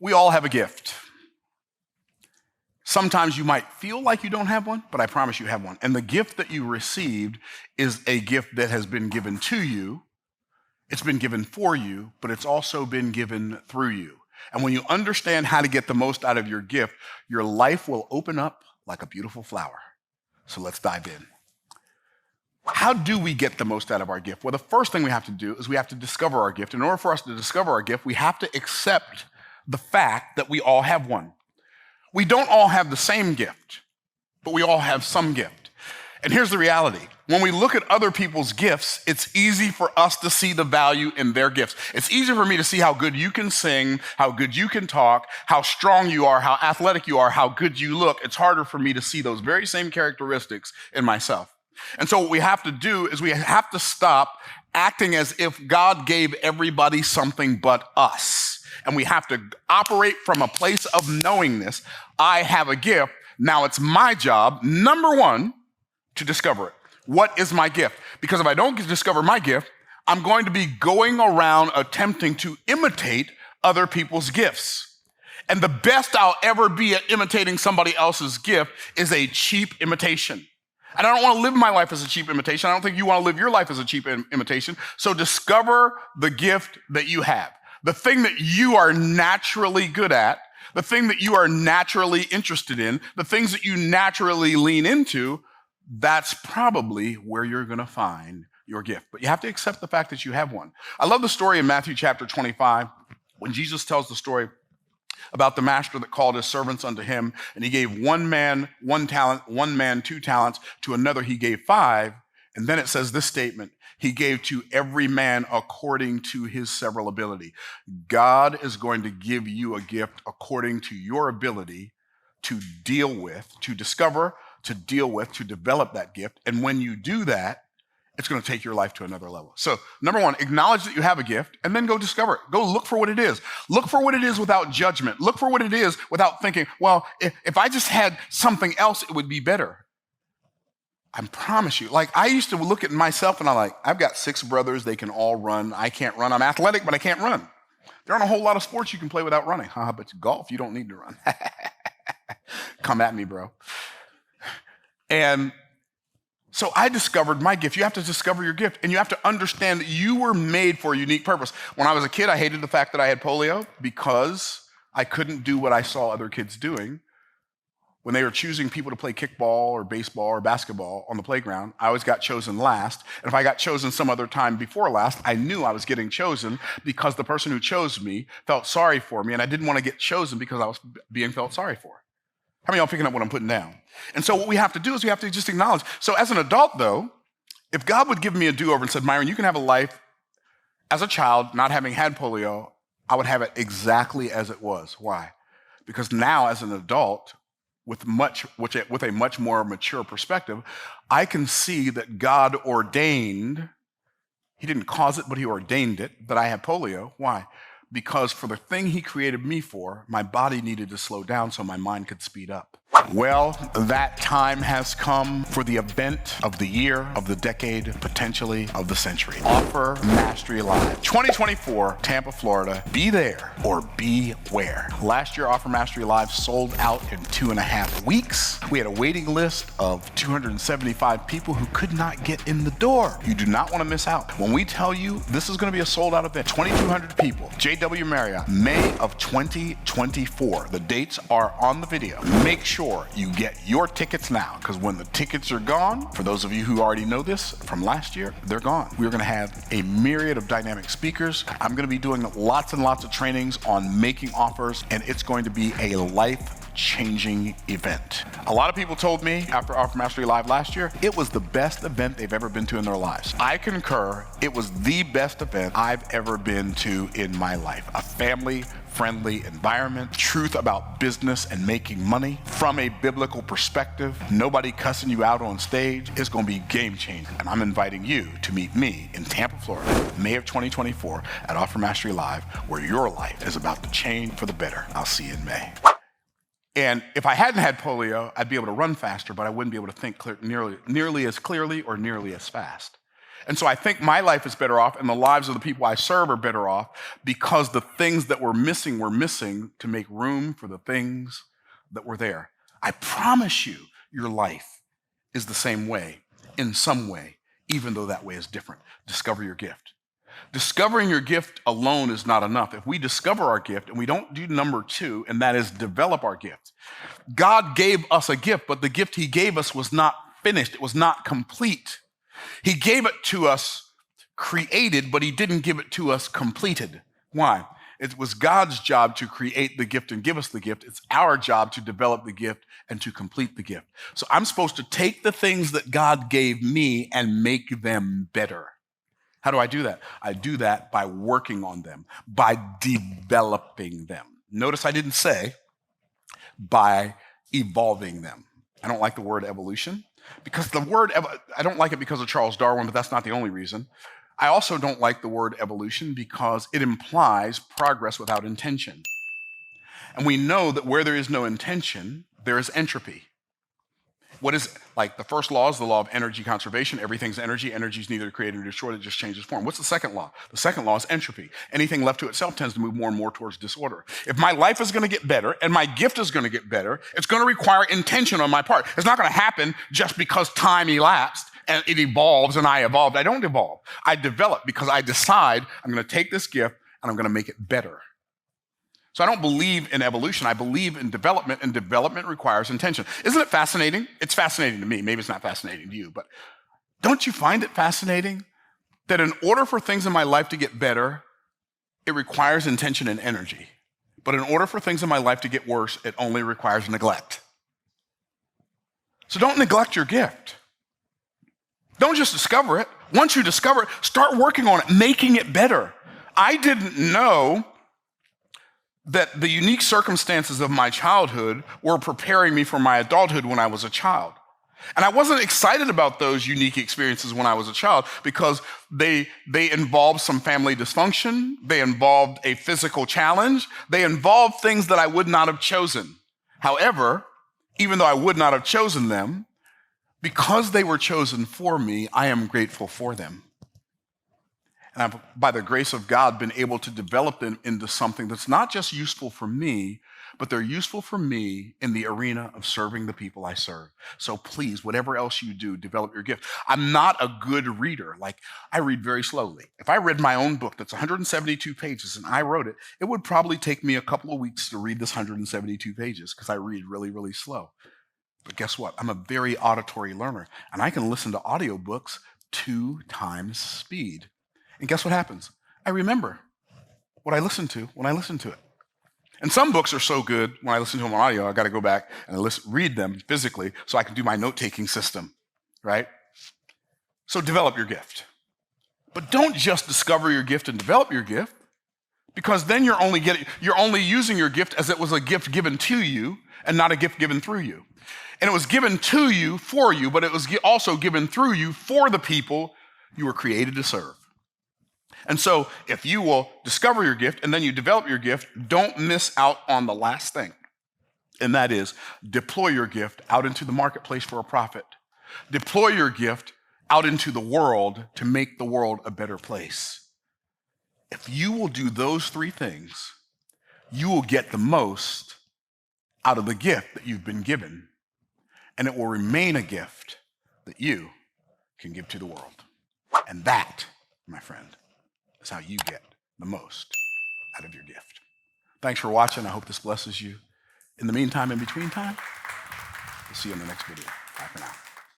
We all have a gift. Sometimes you might feel like you don't have one, but I promise you have one. And the gift that you received is a gift that has been given to you. It's been given for you, but it's also been given through you. And when you understand how to get the most out of your gift, your life will open up like a beautiful flower. So let's dive in. How do we get the most out of our gift? Well, the first thing we have to do is we have to discover our gift. In order for us to discover our gift, we have to accept the fact that we all have one. We don't all have the same gift, but we all have some gift. And here's the reality. When we look at other people's gifts, it's easy for us to see the value in their gifts. It's easy for me to see how good you can sing, how good you can talk, how strong you are, how athletic you are, how good you look. It's harder for me to see those very same characteristics in myself. And so what we have to do is we have to stop acting as if God gave everybody something but us. And we have to operate from a place of knowingness. I have a gift. Now it's my job, number one, to discover it. What is my gift? Because if I don't discover my gift, I'm going to be going around attempting to imitate other people's gifts. And the best I'll ever be at imitating somebody else's gift is a cheap imitation. And I don't want to live my life as a cheap imitation. I don't think you want to live your life as a cheap imitation. So discover the gift that you have. The thing that you are naturally good at, the thing that you are naturally interested in, the things that you naturally lean into, that's probably where you're going to find your gift. But you have to accept the fact that you have one. I love the story in Matthew chapter 25 when Jesus tells the story about the master that called his servants unto him, and he gave one man 1 talent, one man 2 talents, to another he gave 5. And then it says this statement, he gave to every man according to his several ability. God is going to give you a gift according to your ability to deal with, to discover, to deal with, to develop that gift. And when you do that, it's going to take your life to another level. So number one, acknowledge that you have a gift and then go discover it. Go look for what it is. Look for what it is without judgment. Look for what it is without thinking, well, if I just had something else, it would be better. I promise you, like I used to look at myself and I'm like, I've got 6 brothers. They can all run. I can't run. I'm athletic, but I can't run. There aren't a whole lot of sports you can play without running. But golf, you don't need to run. Come at me, bro. And so I discovered my gift. You have to discover your gift, and you have to understand that you were made for a unique purpose. When I was a kid, I hated the fact that I had polio because I couldn't do what I saw other kids doing. When they were choosing people to play kickball or baseball or basketball on the playground, I always got chosen last. And if I got chosen some other time before last, I knew I was getting chosen because the person who chose me felt sorry for me, and I didn't want to get chosen because I was being felt sorry for. How many of y'all picking up what I'm putting down? And so what we have to do is we have to just acknowledge. So as an adult, though, if God would give me a do-over and said, Myron, you can have a life as a child, not having had polio, I would have it exactly as it was. Why? Because now as an adult, with a much more mature perspective, I can see that God ordained, he didn't cause it, but he ordained it, that I have polio. Why? Because for the thing he created me for, my body needed to slow down so my mind could speed up. Well, that time has come for the event of the year, of the decade, potentially of the century. Offer Mastery Live 2024, Tampa, Florida. Be there or be where. Last year, Offer Mastery Live sold out in 2.5 weeks. We had a waiting list of 275 people who could not get in the door. You do not want to miss out. When we tell you this is going to be a sold out event, 2,200 people, JW Marriott, May of 2024. The dates are on the video. Make sure you get your tickets now, because when the tickets are gone, for those of you who already know this from last year, they're gone. We're going to have a myriad of dynamic speakers. I'm going to be doing lots and lots of trainings on making offers, and it's going to be a life-changing event. A lot of people told me after Offer Mastery Live last year, it was the best event they've ever been to in their lives. I concur. It was the best event I've ever been to in my life. A family-friendly environment, truth about business and making money from a biblical perspective, nobody cussing you out on stage. It's going to be game-changing. And I'm inviting you to meet me in Tampa, Florida, May of 2024 at Offer Mastery Live, where your life is about to change for the better. I'll see you in May. And if I hadn't had polio, I'd be able to run faster, but I wouldn't be able to think nearly as clearly or nearly as fast. And so I think my life is better off and the lives of the people I serve are better off because the things that were missing to make room for the things that were there. I promise you, your life is the same way in some way, even though that way is different. Discover your gift. Discovering your gift alone is not enough. If we discover our gift and we don't do number 2, and that is develop our gift. God gave us a gift, but the gift he gave us was not finished. It was not complete. He gave it to us created, but he didn't give it to us completed. Why? It was God's job to create the gift and give us the gift. It's our job to develop the gift and to complete the gift. So I'm supposed to take the things that God gave me and make them better. How do I do that? I do that by working on them, by developing them. Notice I didn't say by evolving them. I don't like the word evolution because I don't like it because of Charles Darwin, but that's not the only reason. I also don't like the word evolution because it implies progress without intention. And we know that where there is no intention, there is entropy. What is, like the first law is the law of energy conservation. Everything's energy. Energy is neither created nor destroyed. It just changes form. What's the second law? The second law is entropy. Anything left to itself tends to move more and more towards disorder. If my life is going to get better and my gift is going to get better, it's going to require intention on my part. It's not going to happen just because time elapsed and it evolves and I evolved. I don't evolve. I develop because I decide I'm going to take this gift and I'm going to make it better. So I don't believe in evolution. I believe in development, and development requires intention. Isn't it fascinating? It's fascinating to me. Maybe it's not fascinating to you, but don't you find it fascinating that in order for things in my life to get better, it requires intention and energy. But in order for things in my life to get worse, it only requires neglect. So don't neglect your gift. Don't just discover it. Once you discover it, start working on it, making it better. I didn't know that the unique circumstances of my childhood were preparing me for my adulthood when I was a child. And I wasn't excited about those unique experiences when I was a child because they involved some family dysfunction, they involved a physical challenge, they involved things that I would not have chosen. However, even though I would not have chosen them, because they were chosen for me, I am grateful for them. And I've, by the grace of God, been able to develop them into something that's not just useful for me, but they're useful for me in the arena of serving the people I serve. So please, whatever else you do, develop your gift. I'm not a good reader. Like, I read very slowly. If I read my own book that's 172 pages and I wrote it, it would probably take me a couple of weeks to read this 172 pages because I read really, really slow. But guess what? I'm a very auditory learner, and I can listen to audiobooks 2 times speed. And guess what happens? I remember what I listened to when I listened to it. And some books are so good, when I listen to them on audio, I got to go back and read them physically so I can do my note-taking system, right? So develop your gift. But don't just discover your gift and develop your gift, because then you're only using your gift as it was a gift given to you and not a gift given through you. And it was given to you for you, but it was also given through you for the people you were created to serve. And so if you will discover your gift and then you develop your gift, don't miss out on the last thing. And that is deploy your gift out into the marketplace for a profit. Deploy your gift out into the world to make the world a better place. If you will do those 3 things, you will get the most out of the gift that you've been given. And it will remain a gift that you can give to the world. And that, my friend, is how you get the most out of your gift. Thanks for watching. I hope this blesses you. In the meantime, in between time, we'll see you in the next video. Bye for now.